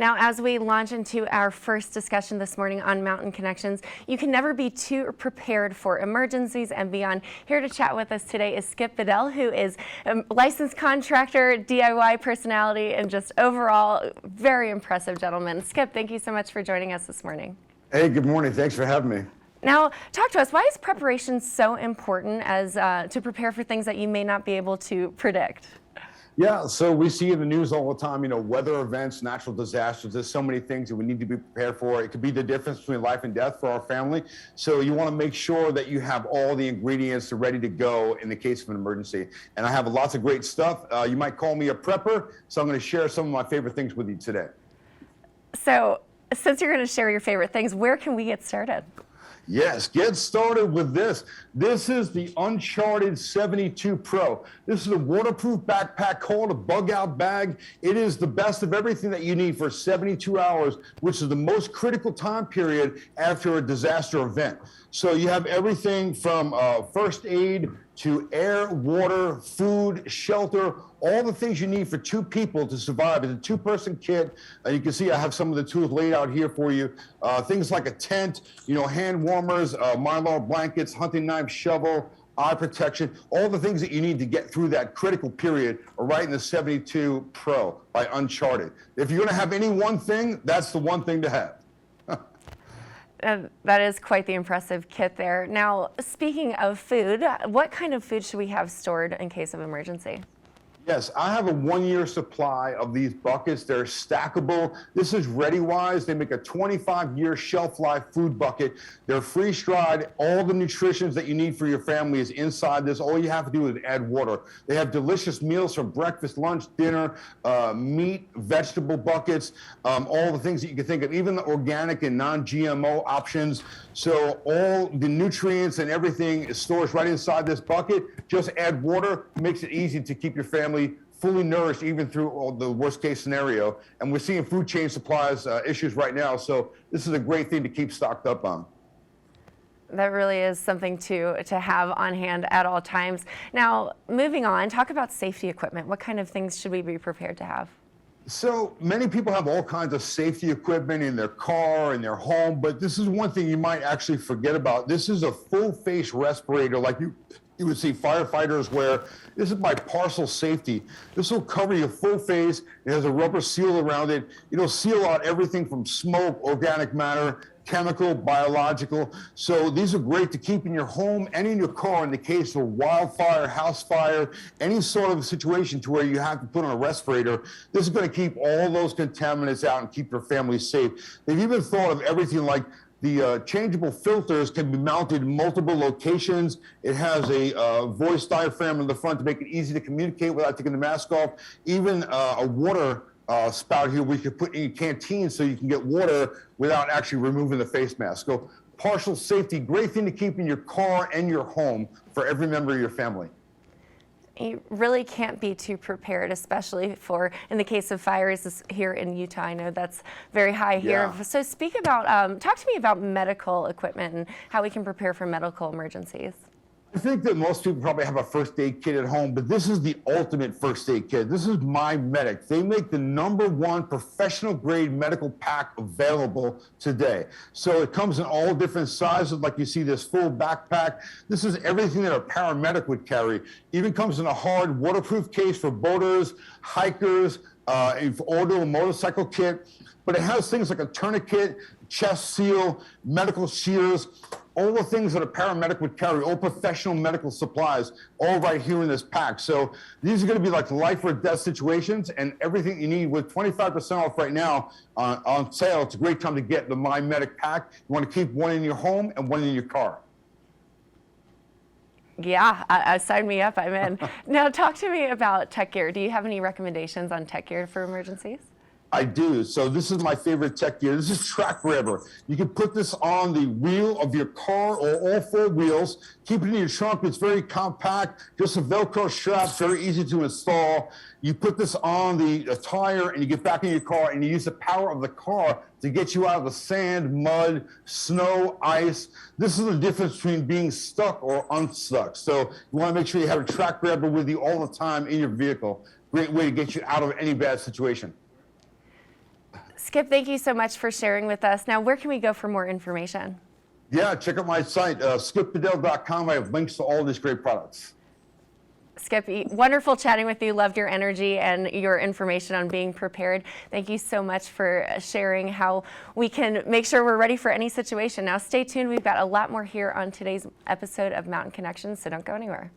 Now, as we launch into our first discussion this morning on Mountain Connections, you can never be too prepared for emergencies and beyond. Here to chat with us today is Skip Bedell, who is a licensed contractor, DIY personality, and just overall very impressive gentleman. Skip, thank you so much for joining us this morning. Hey, good morning. Thanks for having me. Now, talk to us. Why is preparation so important as to prepare for things that you may not be able to predict? Yeah, so we see in the news all the time, weather events, natural disasters. There's so many things that we need to be prepared for. It could be the difference between life and death for our family. So you want to make sure that you have all the ingredients ready to go in the case of an emergency. And I have lots of great stuff. You might call me a prepper, so I'm going to share some of my favorite things with you today. So since you're going to share your favorite things, where can we get started? Yes, get started with this. This is the Uncharted 72 Pro. This is a waterproof backpack called a bug out bag. It is the best of everything that you need for 72 hours, which is the most critical time period after a disaster event. So you have everything from first aid to air, water, food, shelter, all the things you need for two people to survive. It's a two-person kit. You can see I have some of the tools laid out here for you. Things like a tent, hand warmers, Mylar blankets, hunting knife, shovel, eye protection, all the things that you need to get through that critical period are right in the 72 Pro by Uncharted. If you're gonna have any one thing, that's the one thing to have. That is quite the impressive kit there. Now, speaking of food, what kind of food should we have stored in case of emergency? Yes, I have a 1-year supply of these buckets. They're stackable. This is ReadyWise. They make a 25-year shelf life food bucket. They're freeze-dried. All the nutrition that you need for your family is inside this. All you have to do is add water. They have delicious meals from breakfast, lunch, dinner, meat, vegetable buckets, all the things that you can think of, even the organic and non-GMO options. So all the nutrients and everything is stored right inside this bucket. Just add water, makes it easy to keep your family fully nourished even through the worst case scenario. And we're seeing food chain supplies issues right now. So this is a great thing to keep stocked up on. That really is something to have on hand at all times. Now, moving on, talk about safety equipment. What kind of things should we be prepared to have? So many people have all kinds of safety equipment in their car, in their home, but this is one thing you might actually forget about. This is a full face respirator like you would see firefighters wear. This is by Partial Safety. This will cover your full face. It has a rubber seal around it. It'll seal out everything from smoke, organic matter, chemical, biological. So these are great to keep in your home and in your car in the case of wildfire, house fire, any sort of situation to where you have to put on a respirator. This is going to keep all those contaminants out and keep your family safe. They've even thought of everything like the changeable filters can be mounted in multiple locations. It has a voice diaphragm in the front to make it easy to communicate without taking the mask off. Even a water spout here we could put in your canteen so you can get water without actually removing the face mask. So Partial Safety, great thing to keep in your car and your home for every member of your family. You really can't be too prepared, especially in the case of fires here in Utah. I know that's very high here. Yeah. So talk to me about medical equipment and how we can prepare for medical emergencies. I think that most people probably have a first aid kit at home, but this is the ultimate first aid kit. This is My Medic. They make the #1 professional grade medical pack available today. So it comes in all different sizes, like you see this full backpack. This is everything that a paramedic would carry. Even comes in a hard waterproof case for boaters, hikers, auto motorcycle kit. But it has things like a tourniquet, chest seal, medical shears, all the things that a paramedic would carry, all professional medical supplies, all right here in this pack. So these are going to be like life or death situations, and everything you need with 25% off right now on sale. It's a great time to get the My Medic pack. You want to keep one in your home and one in your car. Yeah, sign me up, I'm in. Now talk to me about tech gear. Do you have any recommendations on tech gear for emergencies? I do. So this is my favorite tech gear. This is Track Grabber. You can put this on the wheel of your car or all 4 wheels. Keep it in your trunk. It's very compact. Just a Velcro strap, very easy to install. You put this on the tire and you get back in your car and you use the power of the car to get you out of the sand, mud, snow, ice. This is the difference between being stuck or unstuck. So you want to make sure you have a Track Grabber with you all the time in your vehicle. Great way to get you out of any bad situation. Skip, thank you so much for sharing with us. Now, where can we go for more information? Yeah, check out my site, skipbedell.com. I have links to all these great products. Skip, wonderful chatting with you. Loved your energy and your information on being prepared. Thank you so much for sharing how we can make sure we're ready for any situation. Now, stay tuned. We've got a lot more here on today's episode of Mountain Connections, so don't go anywhere.